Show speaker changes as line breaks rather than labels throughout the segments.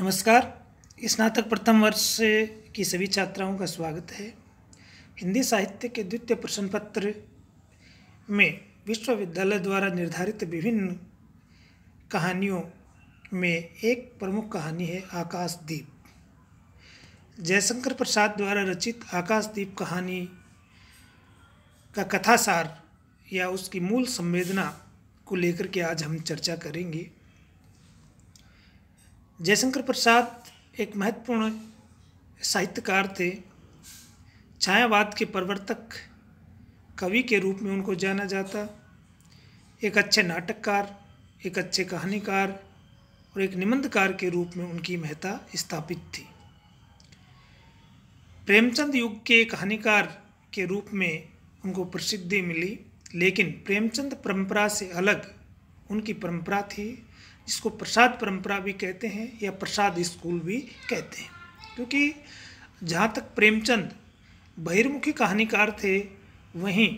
नमस्कार। स्नातक प्रथम वर्ष की सभी छात्राओं का स्वागत है। हिंदी साहित्य के द्वितीय प्रश्न पत्र में विश्वविद्यालय द्वारा निर्धारित विभिन्न कहानियों में एक प्रमुख कहानी है आकाशदीप। जयशंकर प्रसाद द्वारा रचित आकाशदीप कहानी का कथासार या उसकी मूल संवेदना को लेकर के आज हम चर्चा करेंगे। जयशंकर प्रसाद एक महत्वपूर्ण साहित्यकार थे। छायावाद के प्रवर्तक कवि के रूप में उनको जाना जाता। एक अच्छे नाटककार, एक अच्छे कहानीकार और एक निबंधकार के रूप में उनकी महत्ता स्थापित थी। प्रेमचंद युग के कहानीकार के रूप में उनको प्रसिद्धि मिली, लेकिन प्रेमचंद परंपरा से अलग उनकी परंपरा थी, जिसको प्रसाद परंपरा भी कहते हैं या प्रसाद स्कूल भी कहते हैं। क्योंकि जहाँ तक प्रेमचंद बहिर्मुखी कहानीकार थे, वहीं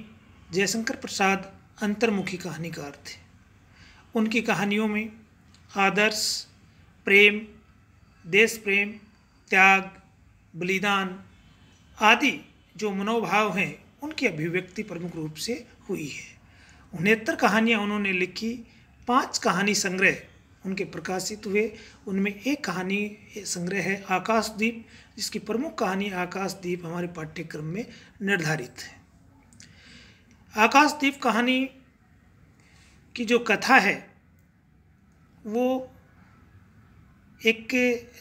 जयशंकर प्रसाद अंतर्मुखी कहानीकार थे। उनकी कहानियों में आदर्श, प्रेम, देश प्रेम, त्याग, बलिदान आदि जो मनोभाव हैं, उनकी अभिव्यक्ति प्रमुख रूप से हुई है। 69 कहानियाँ उन्होंने लिखी। 5 कहानी संग्रह उनके प्रकाशित हुए। उनमें एक कहानी संग्रह है आकाशदीप, जिसकी प्रमुख कहानी आकाशदीप हमारे पाठ्यक्रम में निर्धारित है। आकाशदीप कहानी की जो कथा है वो एक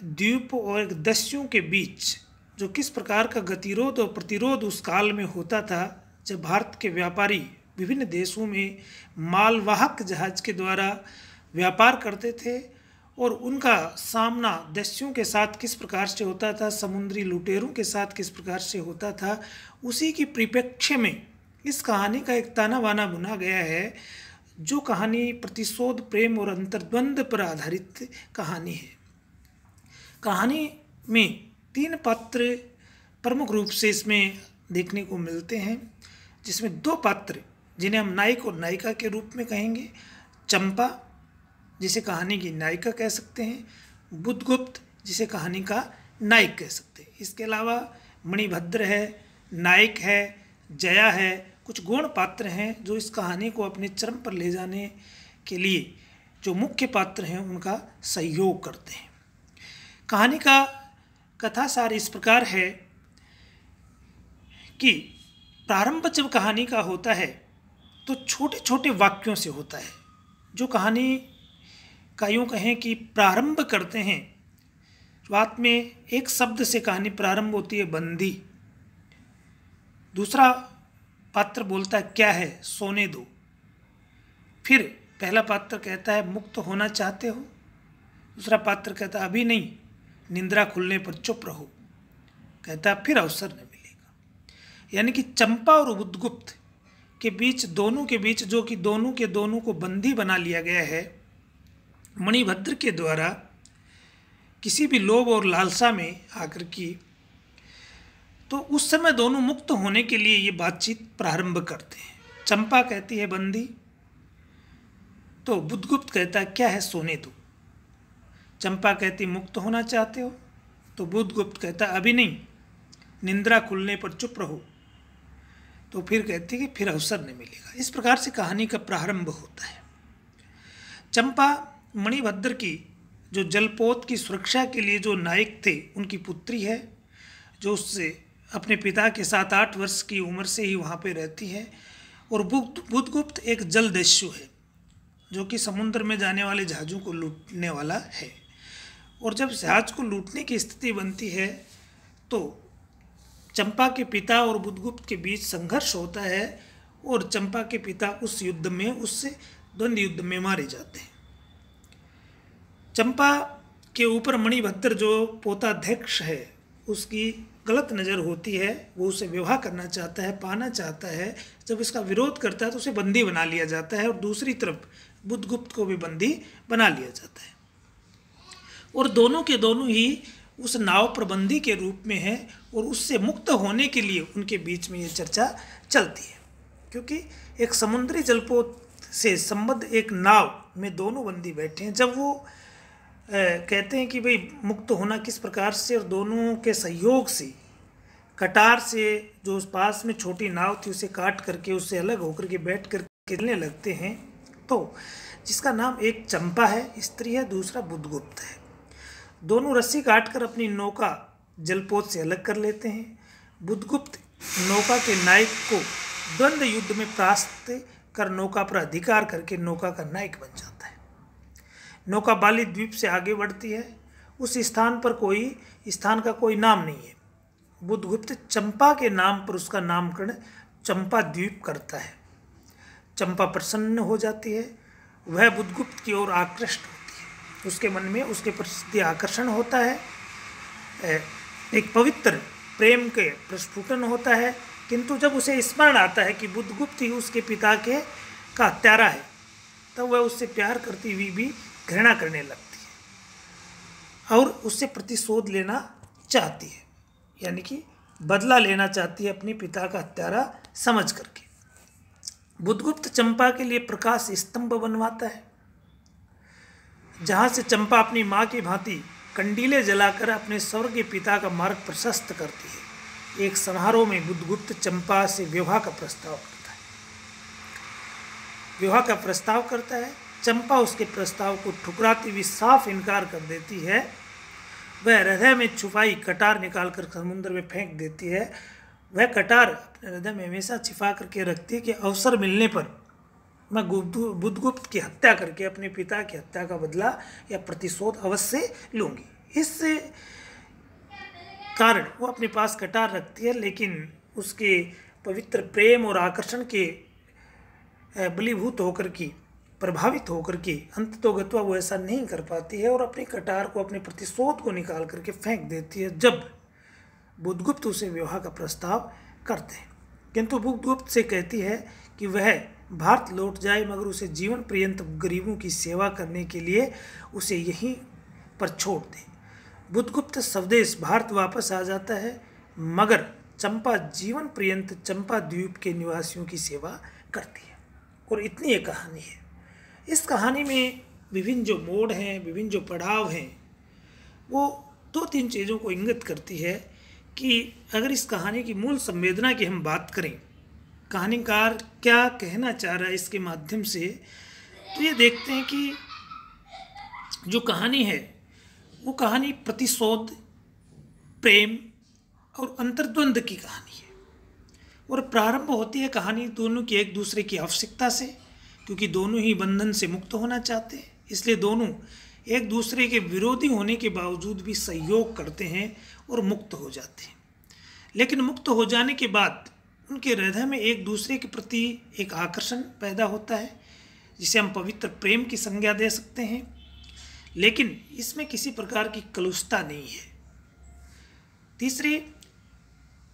द्वीप और एक दस्युओं के बीच जो किस प्रकार का गतिरोध और प्रतिरोध उस काल में होता था, जब भारत के व्यापारी विभिन्न देशों में मालवाहक जहाज के द्वारा व्यापार करते थे और उनका सामना दस्युओं के साथ किस प्रकार से होता था, समुद्री लुटेरों के साथ किस प्रकार से होता था, उसी की परिप्रेक्ष्य में इस कहानी का एक ताना बाना बुना गया है। जो कहानी प्रतिशोध, प्रेम और अंतर्द्वंद पर आधारित कहानी है। कहानी में 3 पात्र प्रमुख रूप से इसमें देखने को मिलते हैं, जिसमें 2 पात्र जिन्हें हम नायक और नायिका के रूप में कहेंगे। चंपा, जिसे कहानी की नायिका कह सकते हैं, बुद्धगुप्त, जिसे कहानी का नायक कह सकते हैं। इसके अलावा मणिभद्र है, नायक है, जया है, कुछ गौण पात्र हैं जो इस कहानी को अपने चरम पर ले जाने के लिए जो मुख्य पात्र हैं उनका सहयोग करते हैं। कहानी का कथासार इस प्रकार है कि प्रारंभ जब कहानी का होता है तो छोटे छोटे वाक्यों से होता है। जो कहानी का यूँ कहें कि प्रारंभ करते हैं, शुरुआत में एक शब्द से कहानी प्रारंभ होती है, बंदी। दूसरा पात्र बोलता है क्या है, सोने दो। फिर पहला पात्र कहता है मुक्त होना चाहते हो। दूसरा पात्र कहता है अभी नहीं, निंद्रा खुलने पर चुप रहो। कहता है फिर अवसर नहीं मिलेगा। यानी कि चंपा और बुद्धगुप्त के बीच, दोनों के बीच, जो कि दोनों के दोनों को बंदी बना लिया गया है मणिभद्र के द्वारा, किसी भी लोभ और लालसा में आकर की, तो उस समय दोनों मुक्त होने के लिए ये बातचीत प्रारंभ करते हैं। चंपा कहती है बंदी, तो बुद्धगुप्त कहता है क्या है, सोने दो। चंपा कहती मुक्त होना चाहते हो, तो बुद्धगुप्त कहता अभी नहीं, निंद्रा खुलने पर चुप रहो। तो फिर कहती है कि फिर अवसर नहीं मिलेगा। इस प्रकार से कहानी का प्रारंभ होता है। चंपा मणिभद्र की, जो जलपोत की सुरक्षा के लिए जो नायक थे, उनकी पुत्री है, जो उससे अपने पिता के साथ 8 वर्ष की उम्र से ही वहाँ पे रहती है। और बुद्धगुप्त एक जलदस्यु है, जो कि समुद्र में जाने वाले जहाज़ों को लूटने वाला है। और जब जहाज को लूटने की स्थिति बनती है तो चंपा के पिता और बुद्धगुप्त के बीच संघर्ष होता है और चंपा के पिता उस युद्ध में, उससे द्वंद्व युद्ध में मारे जाते हैं। चंपा के ऊपर मणिभद्र जो पोताध्यक्ष है, उसकी गलत नज़र होती है। वो उसे विवाह करना चाहता है, पाना चाहता है। जब इसका विरोध करता है तो उसे बंदी बना लिया जाता है और दूसरी तरफ बुद्धगुप्त को भी बंदी बना लिया जाता है। और दोनों के दोनों ही उस नाव प्रबंधी के रूप में है और उससे मुक्त होने के लिए उनके बीच में ये चर्चा चलती है। क्योंकि एक समुद्री जलपोत से संबद्ध एक नाव में दोनों बंदी बैठे हैं। जब वो कहते हैं कि भाई मुक्त होना किस प्रकार से, और दोनों के सहयोग से कटार से जो उस पास में छोटी नाव थी उसे काट करके उससे अलग होकर के बैठ कर खेलने लगते हैं। तो जिसका नाम एक चंपा है स्त्री है, दूसरा बुधगुप्त है। दोनों रस्सी काटकर अपनी नौका जलपोत से अलग कर लेते हैं। बुधगुप्त नौका के नायक को द्वंद्व युद्ध में परास्त कर नौका पर अधिकार करके नौका का नायक बन जाता है। नौका बाली द्वीप से आगे बढ़ती है। उस स्थान का कोई नाम नहीं है। बुधगुप्त चंपा के नाम पर उसका नामकरण चंपा द्वीप करता है। चंपा प्रसन्न हो जाती है, वह बुधगुप्त की ओर आकृष्ट होती है, उसके मन में उसके प्रति आकर्षण होता है, एक पवित्र प्रेम के प्रस्फुटन होता है। किंतु जब उसे स्मरण आता है कि बुधगुप्त ही उसके पिता का हत्यारा है, तब वह उससे प्यार करती हुई भी घृणा करने लगती है और उससे प्रतिशोध लेना चाहती है, यानी कि बदला लेना चाहती है अपने पिता का हत्यारा समझ करके। बुधगुप्त चंपा के लिए प्रकाश स्तंभ बनवाता है, जहाँ से चंपा अपनी माँ की भांति कंडीले जलाकर अपने स्वर्गीय पिता का मार्ग प्रशस्त करती है। एक समारोह में बुधगुप्त चंपा से विवाह का प्रस्ताव करता है। चंपा उसके प्रस्ताव को ठुकराती हुई साफ इनकार कर देती है। वह हृदय में छुपाई कटार निकालकर समुद्र में फेंक देती है। वह कटार अपने हृदय में हमेशा छिपा करके रखती है कि अवसर मिलने पर मैं बुधगुप्त की हत्या करके अपने पिता की हत्या का बदला या प्रतिशोध अवश्य लूँगी। इस कारण वो अपने पास कटार रखती है, लेकिन उसके पवित्र प्रेम और आकर्षण के बलीभूत होकर की, प्रभावित होकर के अंततोगत्वा वो ऐसा नहीं कर पाती है और अपने कटार को, अपने प्रतिशोध को निकाल करके फेंक देती है जब बुधगुप्त उसे विवाह का प्रस्ताव करते हैं। किंतु बुधगुप्त से कहती है कि वह भारत लौट जाए, मगर उसे जीवन पर्यंत गरीबों की सेवा करने के लिए उसे यहीं पर छोड़ दे। बुधगुप्त स्वदेश भारत वापस आ जाता है, मगर चंपा जीवन पर्यंत चंपा द्वीप के निवासियों की सेवा करती है। और इतनी एक कहानी है। इस कहानी में विभिन्न जो मोड़ हैं, विभिन्न जो पड़ाव हैं, वो 2-3 चीज़ों को इंगित करती है कि अगर इस कहानी की मूल संवेदना की हम बात करें, कहानीकार क्या कहना चाह रहा है इसके माध्यम से, तो ये देखते हैं कि जो कहानी है वो कहानी प्रतिशोध, प्रेम और अंतर्द्वंद की कहानी है। और प्रारंभ होती है कहानी दोनों की एक दूसरे की आवश्यकता से, क्योंकि दोनों ही बंधन से मुक्त होना चाहते हैं। इसलिए दोनों एक दूसरे के विरोधी होने के बावजूद भी सहयोग करते हैं और मुक्त हो जाते हैं। लेकिन मुक्त हो जाने के बाद उनके हृदय में एक दूसरे के प्रति एक आकर्षण पैदा होता है, जिसे हम पवित्र प्रेम की संज्ञा दे सकते हैं। लेकिन इसमें किसी प्रकार की कलुषता नहीं है। तीसरी,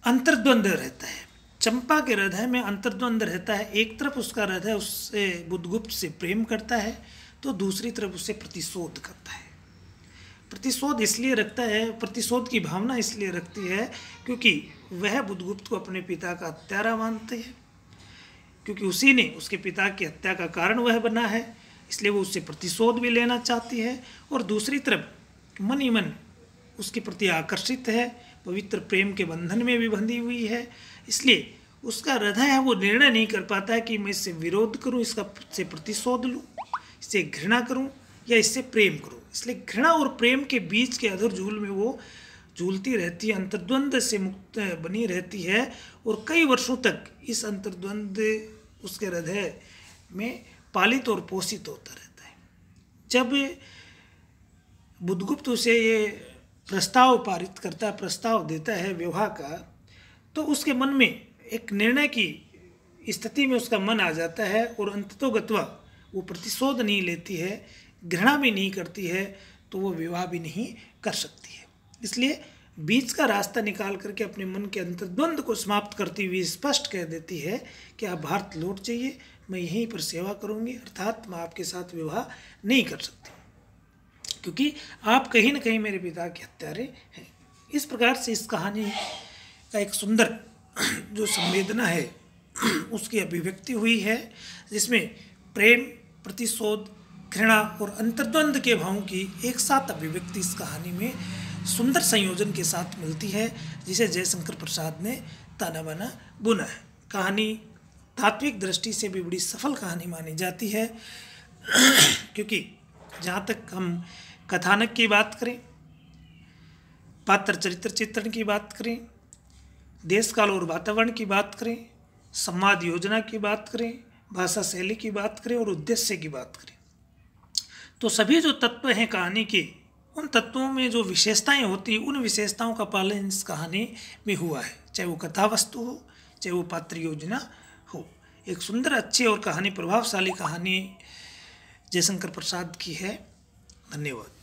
अंतर्द्वंद रहता है। चंपा के हृदय में अंतर्द्वंद रहता है। एक तरफ उसका हृदय उससे बुधगुप्त से प्रेम करता है, तो दूसरी तरफ उससे प्रतिशोध करता है। प्रतिशोध की भावना इसलिए रखती है क्योंकि वह बुधगुप्त को अपने पिता का हत्यारा मानते हैं, क्योंकि उसी ने उसके पिता की हत्या का कारण वह बना है, इसलिए वो उससे प्रतिशोध भी लेना चाहती है। और दूसरी तरफ मन ही मन उसके प्रति आकर्षित है, पवित्र प्रेम के बंधन में भी बंधी हुई है। इसलिए उसका हृदय है वो निर्णय नहीं कर पाता है कि मैं इससे विरोध करूं, इससे प्रतिशोध लूं, इससे घृणा करूं या इससे प्रेम करूं। इसलिए घृणा और प्रेम के बीच के अधर झूल में वो झूलती रहती है, अंतर्द्वंद से मुक्त बनी रहती है। और कई वर्षों तक इस अंतर्द्वंद उसके हृदय में पालित और पोषित होता रहता है। जब बुधगुप्त उसे ये प्रस्ताव पारित करता है, प्रस्ताव देता है विवाह का, तो उसके मन में एक निर्णय की स्थिति में उसका मन आ जाता है और अंततोगत्वा वो प्रतिशोध नहीं लेती है, घृणा भी नहीं करती है, तो वो विवाह भी नहीं कर सकती है। इसलिए बीच का रास्ता निकाल करके अपने मन के अंतर्द्वंद को समाप्त करती हुई स्पष्ट कह देती है कि आप भारत लौट जाइए, मैं यहीं पर सेवा करूंगी, अर्थात मैं आपके साथ विवाह नहीं कर सकती, क्योंकि आप कहीं न कहीं मेरे पिता के हत्यारे हैं। इस प्रकार से इस कहानी का एक सुंदर जो संवेदना है उसकी अभिव्यक्ति हुई है, जिसमें प्रेम, प्रतिशोध, घृणा और अंतर्द्वंद के भावों की एक साथ अभिव्यक्ति इस कहानी में सुंदर संयोजन के साथ मिलती है, जिसे जयशंकर प्रसाद ने ताना बाना बुना है। कहानी तात्विक दृष्टि से भी बड़ी सफल कहानी मानी जाती है, क्योंकि जहाँ तक हम कथानक की बात करें, पात्र चरित्र चित्रण की बात करें, देश काल और वातावरण की बात करें, संवाद योजना की बात करें, भाषा शैली की बात करें और उद्देश्य की बात करें, तो सभी जो तत्व हैं कहानी के, उन तत्वों में जो विशेषताएं होती हैं, उन विशेषताओं का पालन इस कहानी में हुआ है। चाहे वो कथा वस्तु हो, चाहे वो पात्र योजना हो। एक सुंदर, अच्छी और कहानी प्रभावशाली कहानी जयशंकर प्रसाद की है। धन्यवाद।